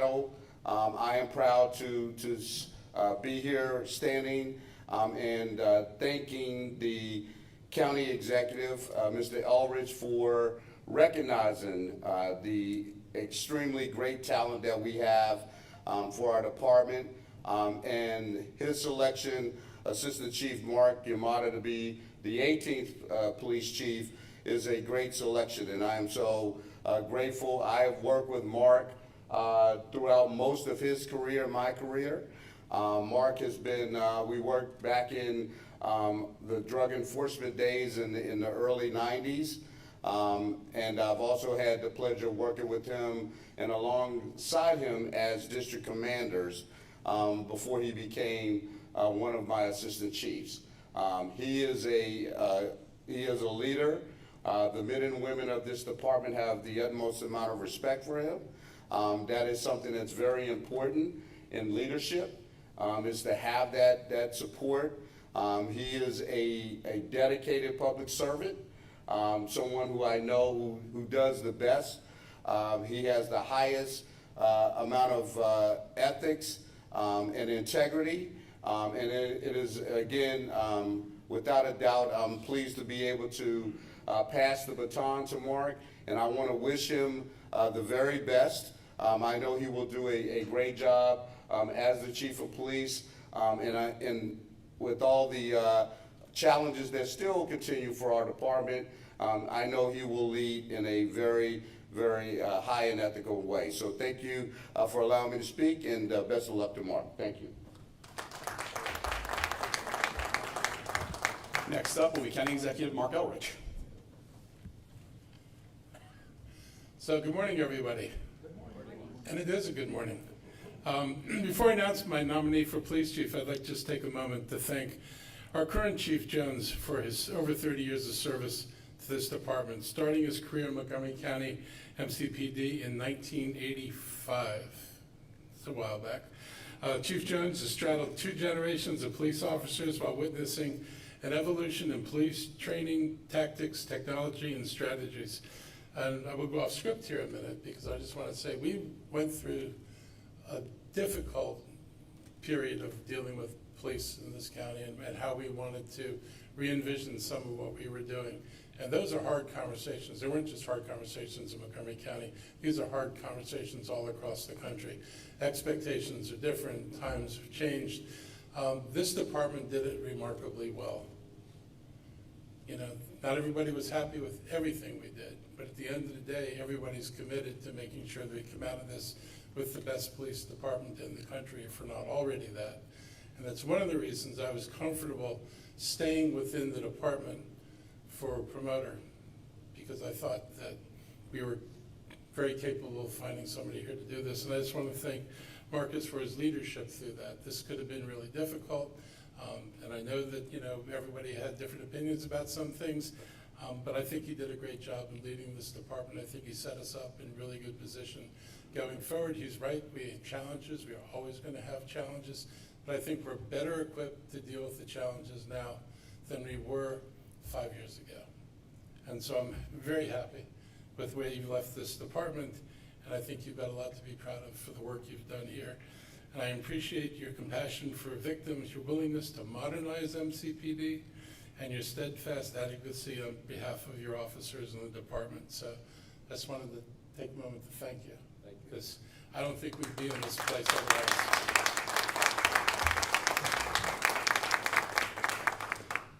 battle. I am proud to be here standing and thanking the County Executive, Mr. Elrich, for recognizing the extremely great talent that we have for our department, and his selection, Assistant Chief Marc Yamada, to be the 18th police chief is a great selection, and I am so grateful. I have worked with Marc throughout most of his career, my career. Marc has been, we worked back in the drug enforcement days in the early 90s. And I've also had the pleasure of working with him and alongside him as district commanders before he became one of my assistant chiefs. He is a leader. The men and women of this department have the utmost amount of respect for him. That is something that's very important in leadership, is to have that support. He is a dedicated public servant. Someone who I know who does the best. He has the highest amount of ethics and integrity. And it is, again, without a doubt, I'm pleased to be able to pass the baton to Marc, and I want to wish him the very best. I know he will do a great job as the chief of police, and with all the challenges that still continue for our department, I know he will lead in a very, very high and ethical way. So thank you for allowing me to speak, and best of luck to Marc. Thank you. Next up will be County Executive Marc Elrich. So good morning, everybody. Good morning. And it is a good morning. Before I announce my nominee for police chief, I'd like to just take a moment to thank our current Chief Jones for his over 30 years of service to this department, starting his career in Montgomery County MCPD in 1985. It's a while back. Chief Jones has straddled 2 generations of police officers while witnessing an evolution in police training, tactics, technology, and strategies. And I will go off script here a minute because I just want to say we went through a difficult period of dealing with police in this county and how we wanted to re-envision some of what we were doing. And those are hard conversations. They weren't just hard conversations in Montgomery County. These are hard conversations all across the country. Expectations are different. Times have changed. This department did it remarkably well. You know, not everybody was happy with everything we did, but at the end of the day, everybody's committed to making sure that we come out of this with the best police department in the country, if we're not already that. And that's one of the reasons I was comfortable staying within the department for a promoter, because I thought that we were very capable of finding somebody here to do this. And I just want to thank Marcus for his leadership through that. This could have been really difficult. And I know that, you know, everybody had different opinions about some things, but I think he did a great job in leading this department. I think he set us up in a really good position going forward. He's right, we have challenges. We are always going to have challenges, but I think we're better equipped to deal with the challenges now than we were 5 years ago. And so I'm very happy with where you've left this department, and I think you've got a lot to be proud of for the work you've done here. And I appreciate your compassion for victims, your willingness to modernize MCPD, and your steadfast advocacy on behalf of your officers in the department. So I just wanted to take a moment to thank you. Because I don't think we'd be in this place otherwise.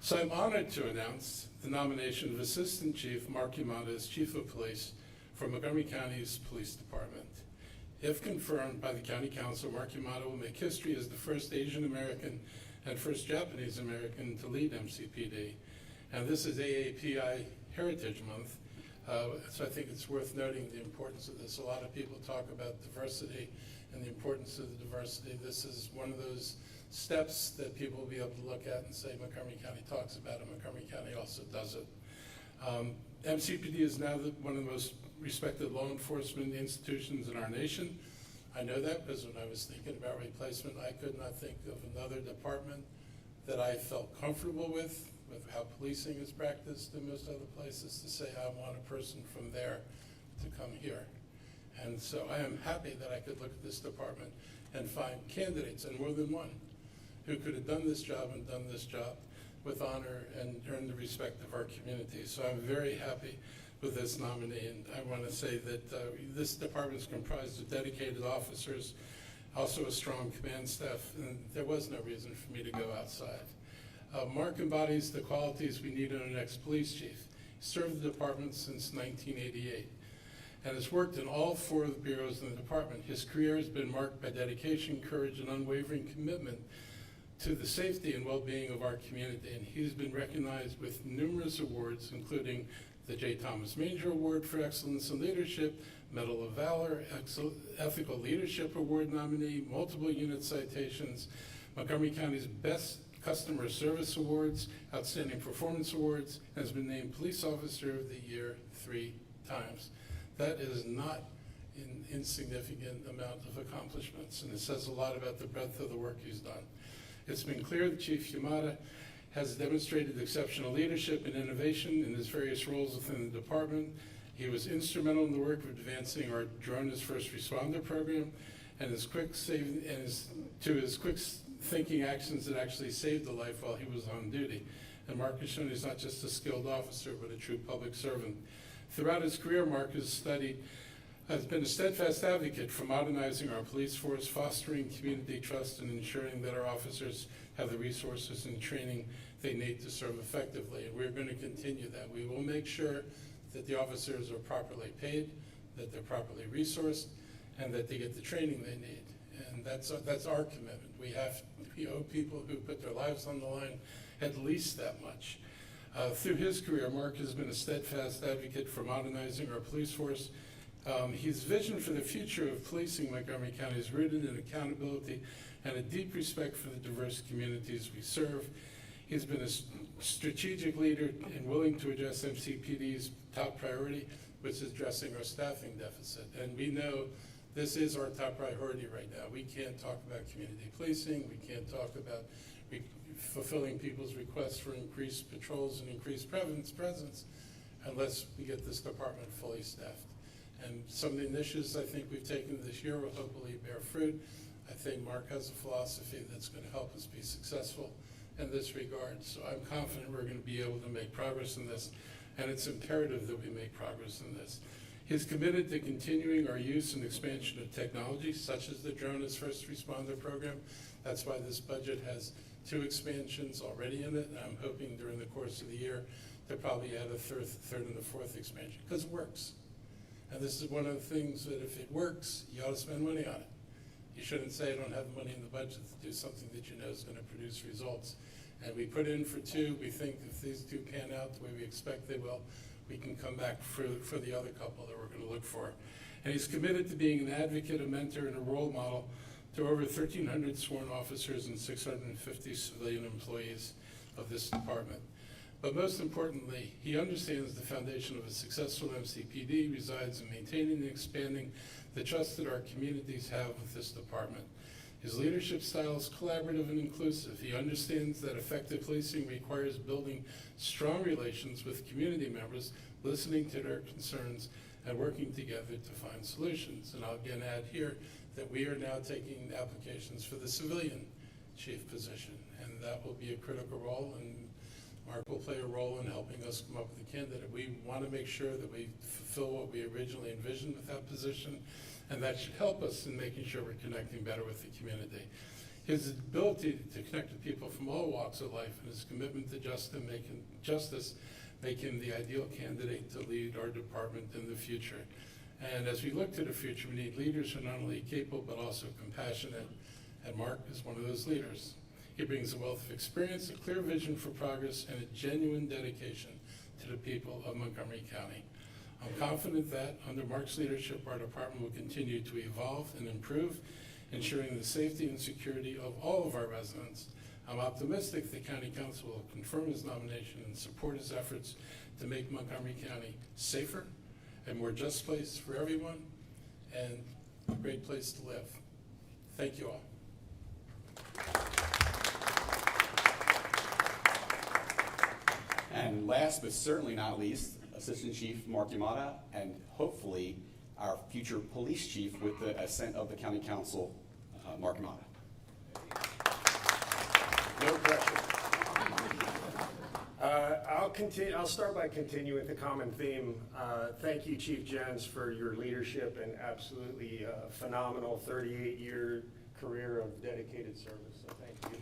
So I'm honored to announce the nomination of Assistant Chief Marc Yamada as Chief of Police for Montgomery County's Police Department. If confirmed by the County Council, Marc Yamada will make history as the first Asian American and first Japanese American to lead MCPD. And this is AAPI Heritage Month, so I think it's worth noting the importance of this. A lot of people talk about diversity and the importance of the diversity. This is one of those steps that people will be able to look at and say Montgomery County talks about it, Montgomery County also does it. MCPD is now one of the most respected law enforcement institutions in our nation. I know that because when I was thinking about replacement, I could not think of another department that I felt comfortable with how policing is practiced in most other places, to say I want a person from there to come here. And so I am happy that I could look at this department and find candidates, and more than one, who could have done this job and done this job with honor and earned the respect of our community. So I'm very happy with this nominee, and I want to say that this department is comprised of dedicated officers, also a strong command staff, and there was no reason for me to go outside. Marc embodies the qualities we need in our next police chief. He served the department since 1988 and has worked in all 4 of the bureaus in the department. His career has been marked by dedication, courage, and unwavering commitment to the safety and well-being of our community, and he's been recognized with numerous awards, including the J. Thomas Manger Award for Excellence in Leadership, Medal of Valor, Ethical Leadership Award nominee, multiple unit citations, Montgomery County's Best Customer Service Awards, Outstanding Performance Awards, and has been named Police Officer of the Year 3 times. That is not an insignificant amount of accomplishments, and it says a lot about the breadth of the work he's done. It's been clear that Chief Yamada has demonstrated exceptional leadership and innovation in his various roles within the department. He was instrumental in the work of advancing our Drone as First Responder program, and his quick thinking actions that actually saved a life while he was on duty. And Marc has shown he's not just a skilled officer, but a true public servant. Throughout his career, Marc has been a steadfast advocate for modernizing our police force, fostering community trust, and ensuring that our officers have the resources and training they need to serve effectively. And we're going to continue that. We will make sure that the officers are properly paid, that they're properly resourced, and that they get the training they need. And that's our commitment. We owe people who put their lives on the line at least that much. Through his career, Marc has been a steadfast advocate for modernizing our police force. His vision for the future of policing Montgomery County is rooted in accountability and a deep respect for the diverse communities we serve. He's been a strategic leader and willing to address MCPD's top priority, which is addressing our staffing deficit. And we know this is our top priority right now. We can't talk about community policing. We can't talk about fulfilling people's requests for increased patrols and increased presence unless we get this department fully staffed. And some of the initiatives I think we've taken this year will hopefully bear fruit. I think Marc has a philosophy that's going to help us be successful in this regard. So I'm confident we're going to be able to make progress in this, and it's imperative that we make progress in this. He's committed to continuing our use and expansion of technology, such as the Drone as First Responder program. That's why this budget has 2 expansions already in it, and I'm hoping during the course of the year to probably add a third and a 4th expansion, because it works. And this is one of the things that if it works, you ought to spend money on it. You shouldn't say I don't have the money in the budget to do something that you know is going to produce results. And we put in for 2. We think if these 2 pan out the way we expect they will, we can come back for the other couple that we're going to look for. And he's committed to being an advocate, a mentor, and a role model to over 1,300 sworn officers and 650 civilian employees of this department. But most importantly, he understands the foundation of a successful MCPD resides in maintaining and expanding the trust that our communities have with this department. His leadership style is collaborative and inclusive. He understands that effective policing requires building strong relations with community members, listening to their concerns, and working together to find solutions. And I'll again add here that we are now taking applications for the civilian chief position, and that will be a critical role, and Marc will play a role in helping us come up with a candidate. We want to make sure that we fulfill what we originally envisioned with that position, and that should help us in making sure we're connecting better with the community. His ability to connect with people from all walks of life and his commitment to justice make him the ideal candidate to lead our department in the future. And as we look to the future, we need leaders who are not only capable but also compassionate, and Marc is one of those leaders. He brings a wealth of experience, a clear vision for progress, and a genuine dedication to the people of Montgomery County. I'm confident that under Marc's leadership, our department will continue to evolve and improve, ensuring the safety and security of all of our residents. I'm optimistic the County Council will confirm his nomination and support his efforts to make Montgomery County safer, a more just place for everyone, and a great place to live. Thank you all. And last but certainly not least, Assistant Chief Marc Yamada, and hopefully our future police chief with the assent of the County Council, Marc Yamada. No pressure. I'll start by continuing the common theme. Thank you, Chief Jones, for your leadership and absolutely phenomenal 38-year career of dedicated service. So thank you.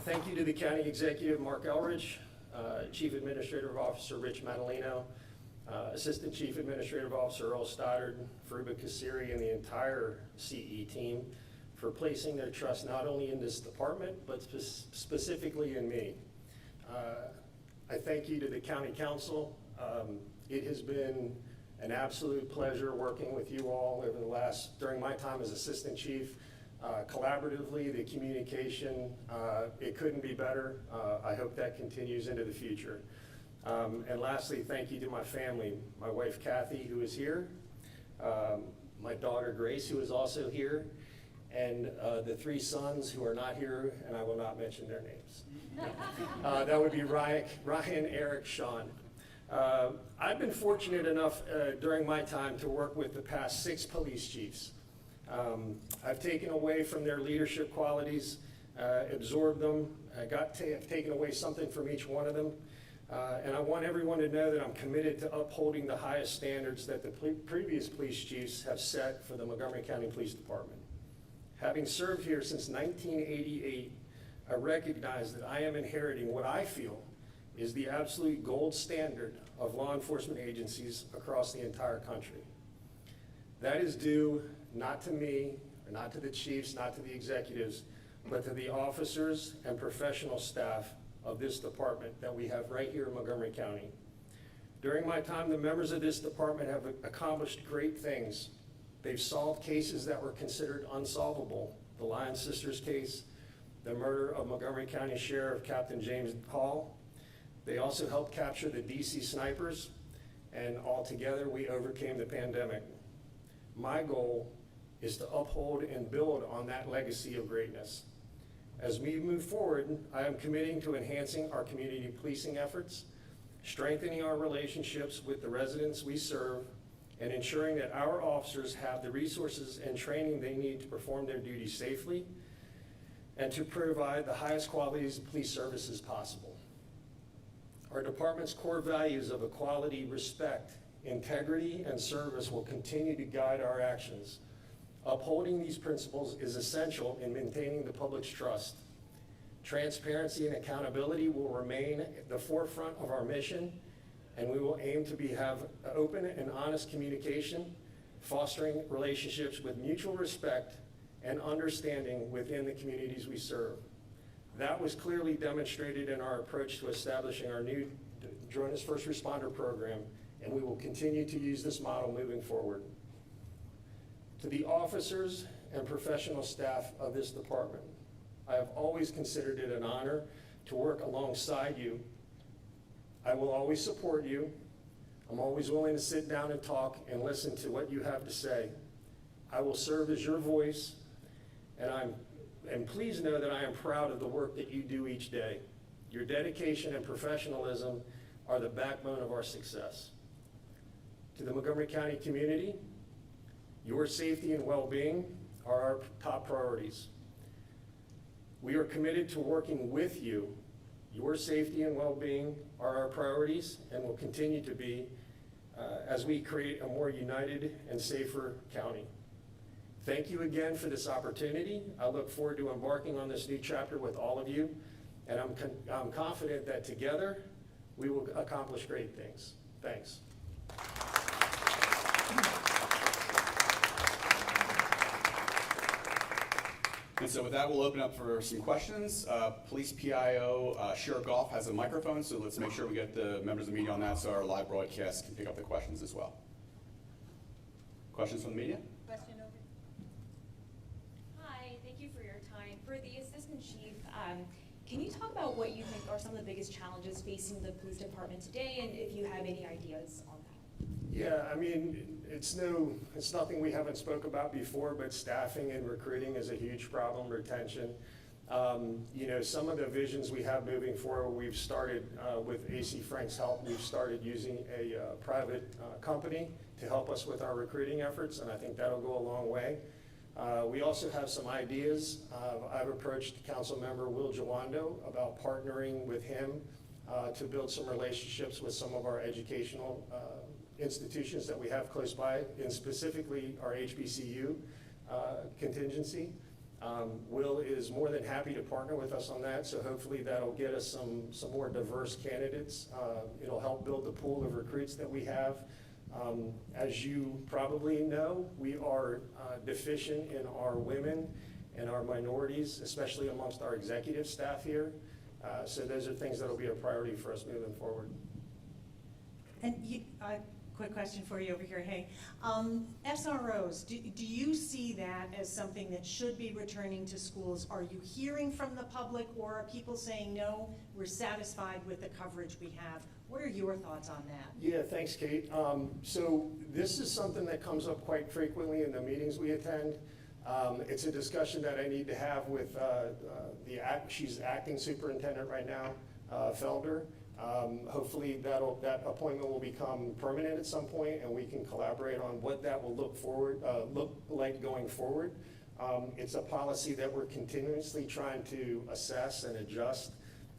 Thank you to the County Executive, Marc Elrich, Chief Administrative Officer Rich Madalino, Assistant Chief Administrative Officer Earl Stoddard, Faruba Kassiri, and the entire CE team for placing their trust not only in this department, but specifically in me. I thank you to the County Council. It has been an absolute pleasure working with you all during my time as Assistant Chief. Collaboratively, the communication, it couldn't be better. I hope that continues into the future. And lastly, thank you to my family, my wife Kathy, who is here, my daughter Grace, who is also here, and the 3 sons who are not here, and I will not mention their names. That would be Ryan, Eric, Sean. I've been fortunate enough during my time to work with the past 6 police chiefs. I've taken away from their leadership qualities, absorbed them, I've taken away something from each one of them, and I want everyone to know that I'm committed to upholding the highest standards that the previous police chiefs have set for the Montgomery County Police Department. Having served here since 1988, I recognize that I am inheriting what I feel is the absolute gold standard of law enforcement agencies across the entire country. That is due not to me, or not to the chiefs, not to the executives, but to the officers and professional staff of this department that we have right here in Montgomery County. During my time, the members of this department have accomplished great things. They've solved cases that were considered unsolvable. The Lyon sisters case, the murder of Montgomery County Sheriff Captain James Hall. They also helped capture the DC snipers, and altogether we overcame the pandemic. My goal is to uphold and build on that legacy of greatness. As we move forward, I am committing to enhancing our community policing efforts, strengthening our relationships with the residents we serve, and ensuring that our officers have the resources and training they need to perform their duties safely and to provide the highest quality police services possible. Our department's core values of equality, respect, integrity, and service will continue to guide our actions. Upholding these principles is essential in maintaining the public's trust. Transparency and accountability will remain at the forefront of our mission, and we will aim to have open and honest communication, fostering relationships with mutual respect and understanding within the communities we serve. That was clearly demonstrated in our approach to establishing our new Join Us First Responder program, and we will continue to use this model moving forward. To the officers and professional staff of this department, I have always considered it an honor to work alongside you. I will always support you. I'm always willing to sit down and talk and listen to what you have to say. I will serve as your voice, and please know that I am proud of the work that you do each day. Your dedication and professionalism are the backbone of our success. To the Montgomery County community, your safety and well-being are our top priorities. We are committed to working with you. Your safety and well-being are our priorities and will continue to be as we create a more united and safer county. Thank you again for this opportunity. I look forward to embarking on this new chapter with all of you, and I'm confident that together we will accomplish great things. Thanks. And so with that, we'll open up for some questions. Police PIO, Sheriff Goff has a microphone, so let's make sure we get the members of the media on that so our live broadcast can pick up the questions as well. Questions from the media? Question over. Hi, thank you for your time. For the Assistant Chief, can you talk about what you think are some of the biggest challenges facing the police department today, and if you have any ideas on that? Yeah, I mean, it's nothing we haven't spoke about before, but staffing and recruiting is a huge problem, retention. You know, some of the visions we have moving forward, we've started with AC Frank's help, we've started using a private company to help us with our recruiting efforts, and I think that'll go a long way. We also have some ideas. I've approached Councilmember Will Jawando about partnering with him to build some relationships with some of our educational institutions that we have close by, and specifically our HBCU contingency. Will is more than happy to partner with us on that, so hopefully that'll get us some more diverse candidates. It'll help build the pool of recruits that we have. As you probably know, we are deficient in our women and our minorities, especially amongst our executive staff here. So those are things that'll be a priority for us moving forward. And quick question for you over here, hey. SROs, do you see that as something that should be returning to schools? Are you hearing from the public, or are people saying, no, we're satisfied with the coverage we have? What are your thoughts on that? Yeah, thanks, Kate. So this is something that comes up quite frequently in the meetings we attend. It's a discussion that I need to have with she's acting superintendent right now, Felder. Hopefully that appointment will become permanent at some point, and we can collaborate on what that will look like going forward. It's a policy that we're continuously trying to assess and adjust.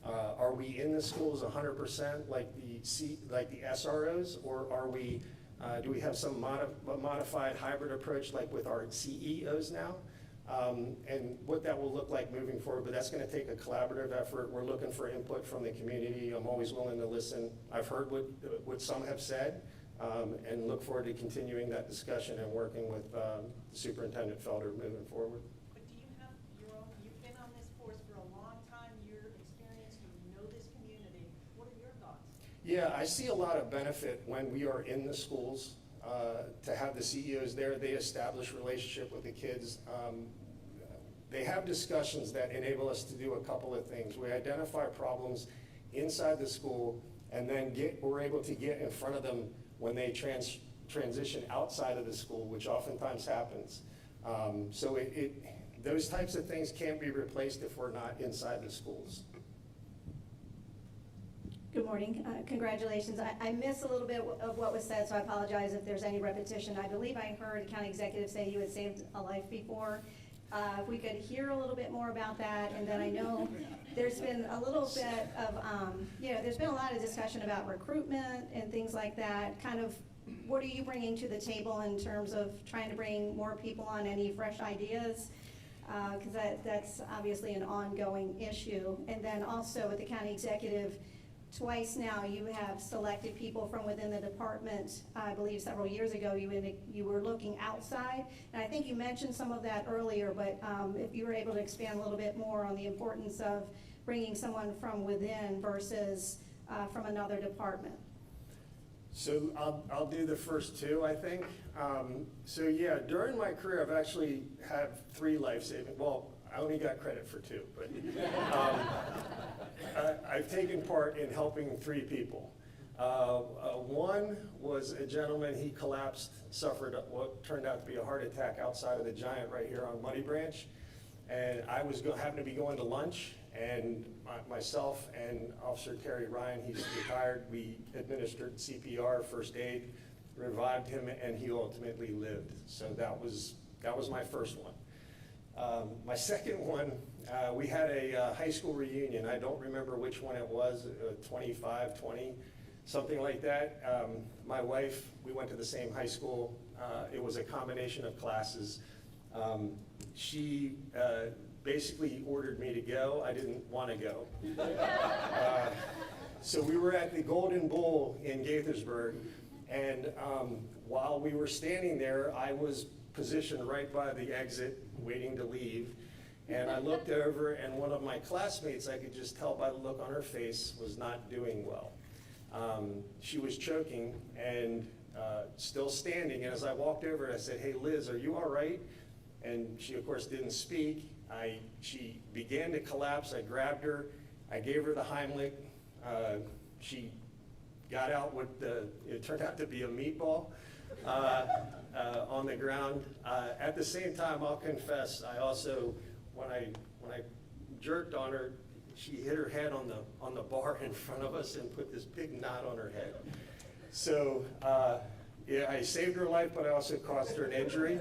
Are we in the schools 100% like the SROs, or are we? Do we have some modified hybrid approach like with our CEOs now? And what that will look like moving forward, but that's going to take a collaborative effort. We're looking for input from the community. I'm always willing to listen. I've heard what some have said, and look forward to continuing that discussion and working with Superintendent Felder moving forward. But do you have you've been on this force for a long time, you're experienced, you know this community. What are your thoughts? Yeah, I see a lot of benefit when we are in the schools. To have the CEOs there, they establish relationship with the kids. They have discussions that enable us to do a couple of things. We identify problems inside the school, and then we're able to get in front of them when they transition outside of the school, which oftentimes happens. So those types of things can't be replaced if we're not inside the schools. Good morning. Congratulations. I missed a little bit of what was said, so I apologize if there's any repetition. I believe I heard a county executive say you had saved a life before. If we could hear a little bit more about that, and then I know there's been a little bit of, there's been a lot of discussion about recruitment and things like that. Kind of, what are you bringing to the table in terms of trying to bring more people on? Any fresh ideas? Because that's obviously an ongoing issue. And then also with the county executive, twice now you have selected people from within the department. I believe several years ago you were looking outside, and I think you mentioned some of that earlier, but if you were able to expand a little bit more on the importance of bringing someone from within versus from another department. So I'll do the first two, I think. So yeah, during my career I've actually had 3 life-saving, well, I only got credit for 2, but I've taken part in helping 3 people. One was a gentleman, he collapsed, suffered what turned out to be a heart attack outside of the Giant right here on Muddy Branch. And I happened to be going to lunch, and myself and Officer Terry Ryan, he's retired, we administered CPR, first aid, revived him, and he ultimately lived. So that was my first one. My second one, we had a high school reunion. I don't remember which one it was, 25, 20, something like that. My wife, we went to the same high school. It was a combination of classes. She basically ordered me to go. I didn't want to go. So we were at the Golden Bull in Gaithersburg, and while we were standing there, I was positioned right by the exit, waiting to leave. And I looked over, and one of my classmates, I could just tell by the look on her face, was not doing well. She was choking and still standing. And as I walked over, I said, "Hey, Liz, are you all right?" And she, of course, didn't speak. She began to collapse. I grabbed her. I gave her the Heimlich. She got out with it turned out to be a meatball. On the ground. At the same time, I'll confess, I also, when I jerked on her. She hit her head on the bar in front of us and put this big knot on her head. So yeah, I saved her life, but I also caused her an injury.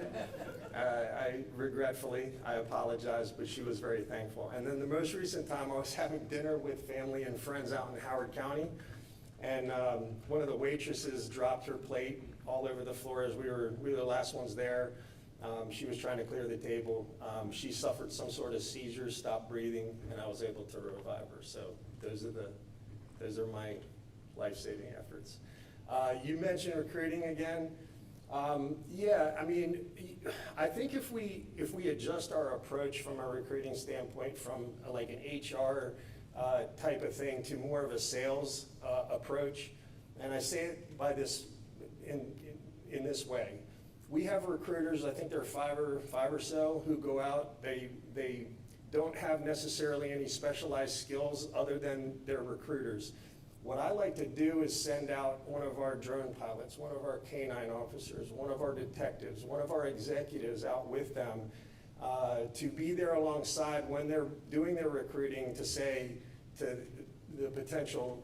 I apologize, but she was very thankful. And then the most recent time, I was having dinner with family and friends out in Howard County, and one of the waitresses dropped her plate all over the floor as we were the last ones there. She was trying to clear the table. She suffered some sort of seizure, stopped breathing, and I was able to revive her. So those are my life-saving efforts. You mentioned recruiting again. Yeah, I mean, I think if we adjust our approach from a recruiting standpoint from like an HR type of thing to more of a sales approach, and I say it by this in this way. We have recruiters, I think there are five or so, who go out. They don't have necessarily any specialized skills other than they're recruiters. What I like to do is send out one of our drone pilots, one of our canine officers, one of our detectives, one of our executives out with them to be there alongside when they're doing their recruiting, to say to the potential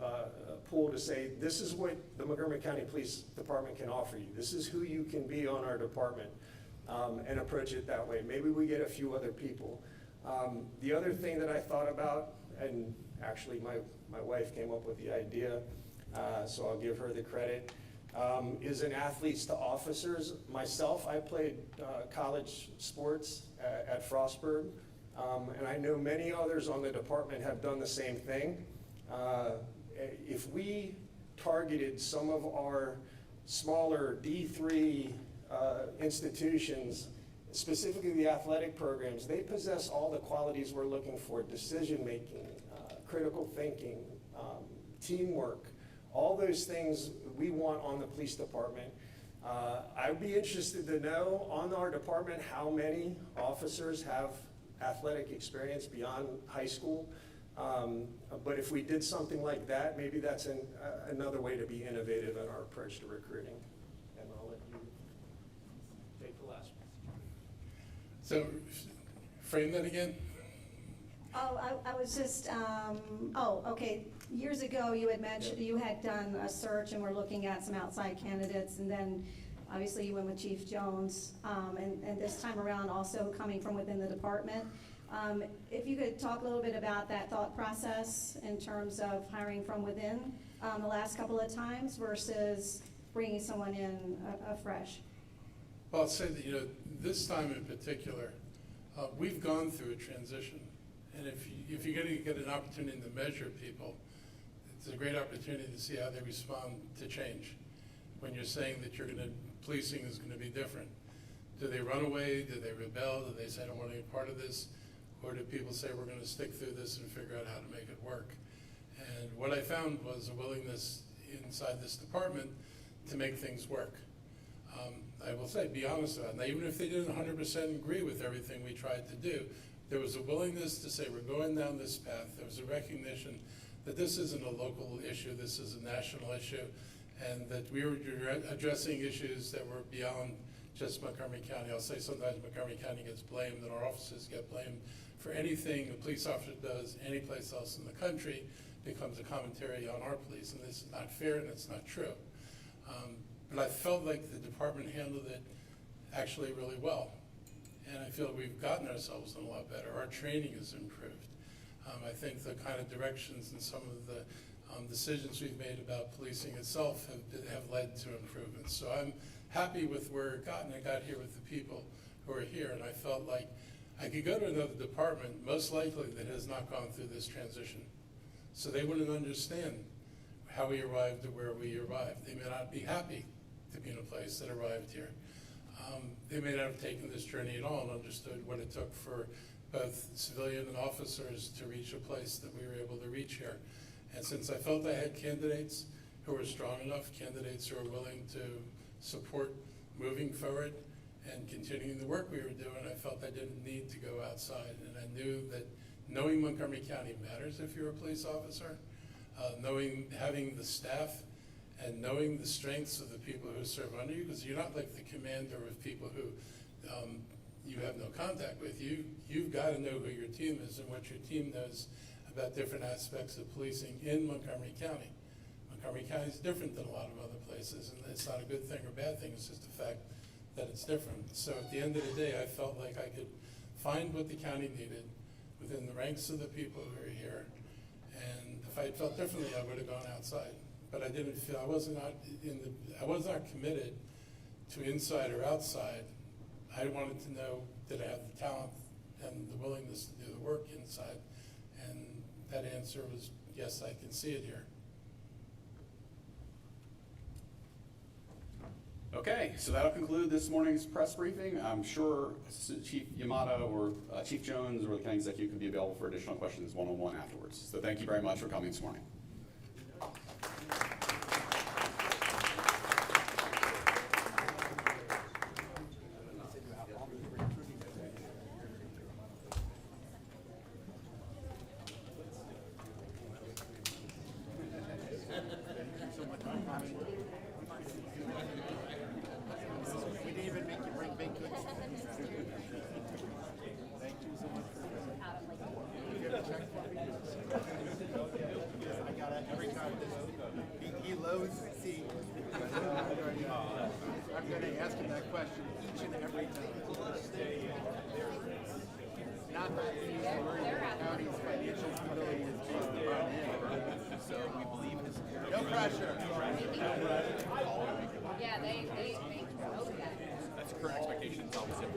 pool, to say, this is what the Montgomery County Police Department can offer you. This is who you can be on our department, and approach it that way. Maybe we get a few other people. The other thing that I thought about, and actually my wife came up with the idea, so I'll give her the credit, is an athletes to officers. Myself, I played college sports at Frostburg, and I know many others on the department have done the same thing. If we targeted some of our smaller D3 institutions, specifically the athletic programs, they possess all the qualities we're looking for: decision-making, critical thinking, teamwork, all those things we want on the police department. I'd be interested to know on our department how many officers have athletic experience beyond high school. But if we did something like that, maybe that's another way to be innovative in our approach to recruiting. And I'll let you take the last one. So, frame that again. Oh, I was just, okay. Years ago, you had mentioned, you had done a search and were looking at some outside candidates, and then obviously you went with Chief Jones, and this time around also coming from within the department. If you could talk a little bit about that thought process in terms of hiring from within the last couple of times versus bringing someone in afresh. Well, I'll say that, this time in particular, we've gone through a transition. And if you're going to get an opportunity to measure people, it's a great opportunity to see how they respond to change. When you're saying that policing is going to be different. Do they run away? Do they rebel? Do they say, I don't want to be part of this? Or do people say, we're going to stick through this and figure out how to make it work? And what I found was a willingness inside this department to make things work. I will say, be honest about it. Now, even if they didn't 100% agree with everything we tried to do, there was a willingness to say, we're going down this path. There was a recognition that this isn't a local issue, this is a national issue, and that we were addressing issues that were beyond just Montgomery County. I'll say sometimes Montgomery County gets blamed and our officers get blamed for anything a police officer does any place else in the country becomes a commentary on our police, and this is not fair and it's not true. But I felt like the department handled it actually really well. And I feel we've gotten ourselves in a lot better. Our training has improved. I think the kind of directions and some of the decisions we've made about policing itself have led to improvements. So I'm happy with where it got, and I got here with the people who are here. And I felt like I could go to another department, most likely that has not gone through this transition. So they wouldn't understand how we arrived at where we arrived. They may not be happy to be in a place that arrived here. They may not have taken this journey at all and understood what it took for both civilian and officers to reach a place that we were able to reach here. And since I felt I had candidates who were strong enough, candidates who were willing to support moving forward and continuing the work we were doing, I felt I didn't need to go outside. And I knew that knowing Montgomery County matters if you're a police officer, having the staff and knowing the strengths of the people who serve under you, because you're not like the commander of people who you have no contact with. You've got to know who your team is and what your team knows about different aspects of policing in Montgomery County. Montgomery County is different than a lot of other places, and it's not a good thing or bad thing, it's just a fact that it's different. So at the end of the day, I felt like I could find what the county needed within the ranks of the people who are here, and if I had felt differently, I would have gone outside. But I didn't feel, I was not committed to inside or outside. I wanted to know, did I have the talent and the willingness to do the work inside? And that answer was, yes, I can see it here. Okay, so that'll conclude this morning's press briefing. I'm sure Assistant Chief Yamada or Chief Jones or the county executive could be available for additional questions one-on-one afterwards. So thank you very much for coming this morning. We didn't even make you bring big cookies. Thank you so much for that. You have a check for me? I got it every time. He loathes see. I'm going to ask him that question each and every time. Not that he's worried about the county's financial stability is being brought in. So we believe his. No pressure. Yeah, they know that. That's current expectations, obviously.